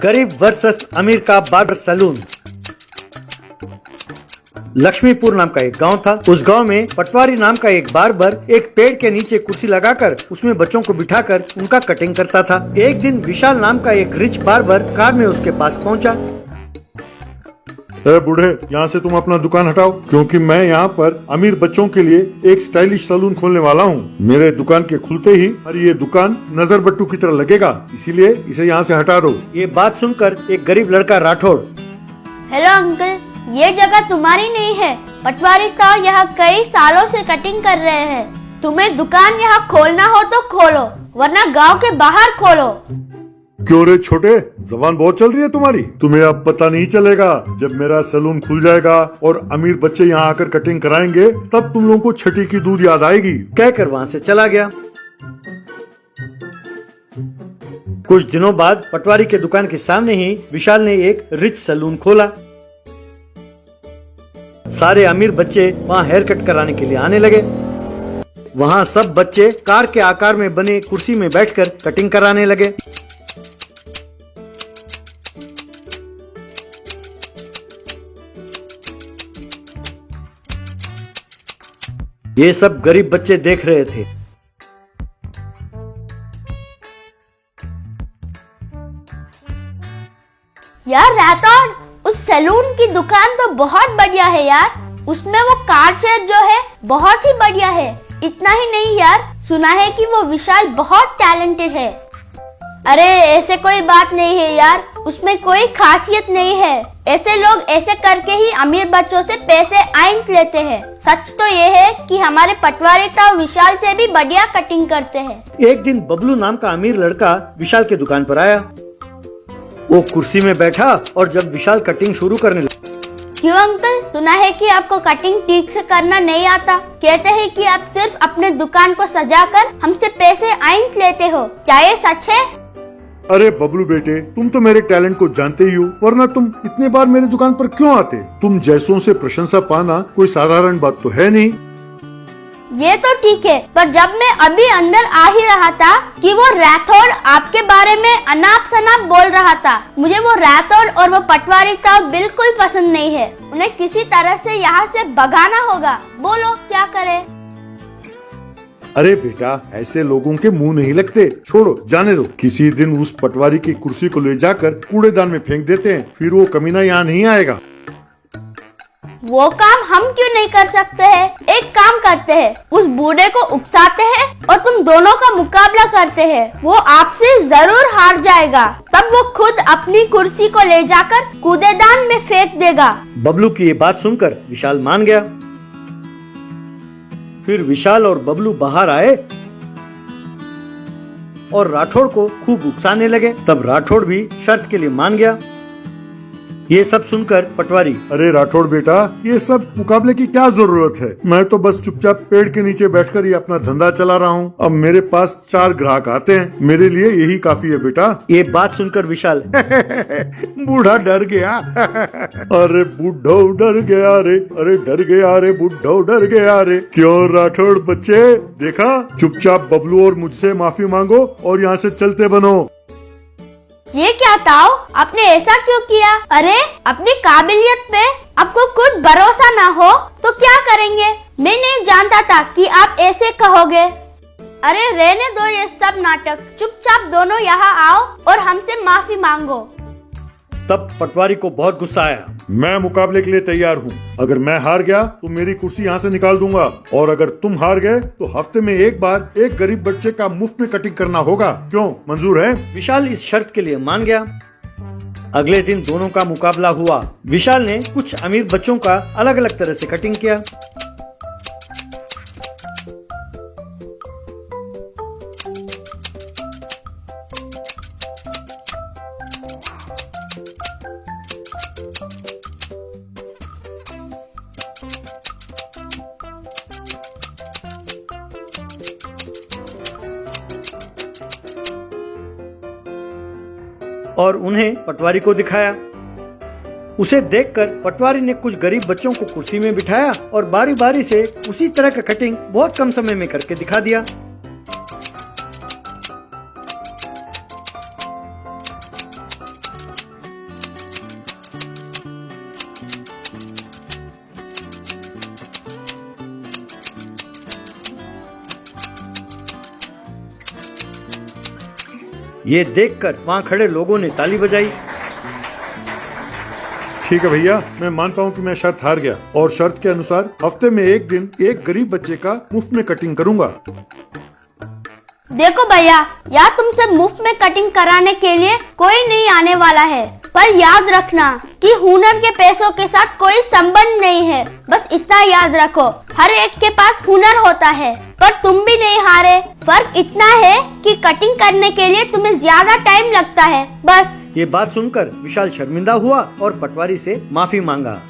गरीब वर्सेस अमीर का बार्बर सैलून। लक्ष्मीपुर नाम का एक गांव था। उस गांव में पटवारी नाम का एक बार्बर एक पेड़ के नीचे कुर्सी लगाकर उसमें बच्चों को बिठाकर उनका कटिंग करता था। एक दिन विशाल नाम का एक रिच बार्बर कार में उसके पास पहुंचा। बूढ़े, यहाँ से तुम अपना दुकान हटाओ, क्योंकि मैं यहाँ पर अमीर बच्चों के लिए एक स्टाइलिश सैलून खोलने वाला हूँ। मेरे दुकान के खुलते ही और ये दुकान नजर बट्टू की तरह लगेगा, इसीलिए इसे यहाँ से हटा दो। ये बात सुनकर एक गरीब लड़का राठौड़, हेलो अंकल, ये जगह तुम्हारी नहीं है। पटवारी साहब यहाँ कई सालों से कटिंग कर रहे हैं। तुम्हें दुकान यहाँ खोलना हो तो खोलो, वरना गांव के बाहर खोलो। क्यों रे छोटे, जबान बहुत चल रही है तुम्हारी। तुम्हें अब पता नहीं चलेगा, जब मेरा सैलून खुल जाएगा और अमीर बच्चे यहाँ आकर कटिंग कराएंगे, तब तुम लोगों को छठी की दूध याद आएगी। कहकर वहाँ से चला गया। कुछ दिनों बाद पटवारी के दुकान के सामने ही विशाल ने एक रिच सैलून खोला। सारे अमीर बच्चे वहाँ हेयर कट कराने के लिए आने लगे। वहाँ सब बच्चे कार के आकार में बने कुर्सी में बैठकर कटिंग कराने लगे। ये सब गरीब बच्चे देख रहे थे। यार राठौड़, उस सैलून की दुकान तो बहुत बढ़िया है यार। उसमें वो कार चेयर जो है बहुत ही बढ़िया है। इतना ही नहीं यार, सुना है कि वो विशाल बहुत टैलेंटेड है। अरे ऐसे कोई बात नहीं है यार, उसमें कोई खासियत नहीं है। ऐसे लोग ऐसे करके ही अमीर बच्चों से पैसे आइंक लेते हैं। सच तो ये है कि हमारे पटवारी तो विशाल से भी बढ़िया कटिंग करते हैं। एक दिन बबलू नाम का अमीर लड़का विशाल के दुकान पर आया। वो कुर्सी में बैठा और जब विशाल कटिंग शुरू करने लगा। क्यों अंकल, सुना है कि आपको कटिंग ठीक से करना नहीं आता। कहते हैं कि आप सिर्फ अपने दुकान को सजाकर हमसे पैसे आइंक लेते हो। क्या ये सच है? अरे बबलू बेटे, तुम तो मेरे टैलेंट को जानते ही हो, वरना तुम इतने बार मेरे दुकान पर क्यों आते। तुम जैसों से प्रशंसा पाना कोई साधारण बात तो है नहीं। ये तो ठीक है, पर जब मैं अभी अंदर आ ही रहा था कि वो राठौड़ आपके बारे में अनाप शनाप बोल रहा था। मुझे वो राठौड़ और वो पटवारी साहब बिल्कुल पसंद नहीं है। उन्हें किसी तरह से यहाँ से भगाना होगा। बोलो क्या करे? अरे बेटा, ऐसे लोगों के मुंह नहीं लगते। छोड़ो, जाने दो। किसी दिन उस पटवारी की कुर्सी को ले जाकर कूड़ेदान में फेंक देते हैं, फिर वो कमीना यहाँ नहीं आएगा। वो काम हम क्यों नहीं कर सकते हैं? एक काम करते हैं, उस बूढ़े को उकसाते हैं और तुम दोनों का मुकाबला करते हैं। वो आपसे जरूर हार जाएगा, तब वो खुद अपनी कुर्सी को ले जाकर कूड़ेदान में फेंक देगा। बबलू की ये बात सुनकर विशाल मान गया। फिर विशाल और बबलू बाहर आए और राठौड़ को खूब उकसाने लगे। तब राठौड़ भी शर्त के लिए मान गया। ये सब सुनकर पटवारी, अरे राठौड़ बेटा, ये सब मुकाबले की क्या जरूरत है। मैं तो बस चुपचाप पेड़ के नीचे बैठकर ही अपना धंधा चला रहा हूँ। अब मेरे पास 4 ग्राहक आते हैं, मेरे लिए यही काफी है बेटा। ये बात सुनकर विशाल बूढ़ा डर गया। अरे बूढ़ो डर गया रे, अरे डर गया रे, बूढ़ो डर गया रे। क्यों राठौड़ बच्चे, देखा, चुपचाप बबलू और मुझसे माफी मांगो और यहाँ से चलते बनो। ये क्या ताऊ, आपने ऐसा क्यों किया? अरे अपनी काबिलियत पे आपको कुछ भरोसा ना हो तो क्या करेंगे? मैं नहीं जानता था कि आप ऐसे कहोगे। अरे रहने दो ये सब नाटक, चुपचाप दोनों यहाँ आओ और हमसे माफी मांगो। तब पटवारी को बहुत गुस्सा आया। मैं मुकाबले के लिए तैयार हूँ। अगर मैं हार गया तो मेरी कुर्सी यहाँ से निकाल दूंगा, और अगर तुम हार गए तो हफ्ते में एक बार एक गरीब बच्चे का मुफ्त में कटिंग करना होगा। क्यों, मंजूर है? विशाल इस शर्त के लिए मान गया। अगले दिन दोनों का मुकाबला हुआ। विशाल ने कुछ अमीर बच्चों का अलग अलग तरह से कटिंग किया। और उन्हें पटवारी को दिखाया। उसे देखकर पटवारी ने कुछ गरीब बच्चों को कुर्सी में बिठाया और बारी बारी से उसी तरह का कटिंग बहुत कम समय में करके दिखा दिया। ये देखकर वहाँ खड़े लोगों ने ताली बजाई। ठीक है भैया, मैं मानता हूँ कि मैं शर्त हार गया और शर्त के अनुसार हफ्ते में एक दिन एक गरीब बच्चे का मुफ्त में कटिंग करूँगा। देखो भैया, यार तुमसे मुफ्त में कटिंग कराने के लिए कोई नहीं आने वाला है, पर याद रखना कि हुनर के पैसों के साथ कोई संबंध नहीं है। बस इतना याद रखो, हर एक के पास हुनर होता है, पर तुम भी नहीं हारे। फर्क इतना है कि कटिंग करने के लिए तुम्हें ज्यादा टाइम लगता है, बस। ये बात सुनकर विशाल शर्मिंदा हुआ और पटवारी से माफी मांगा।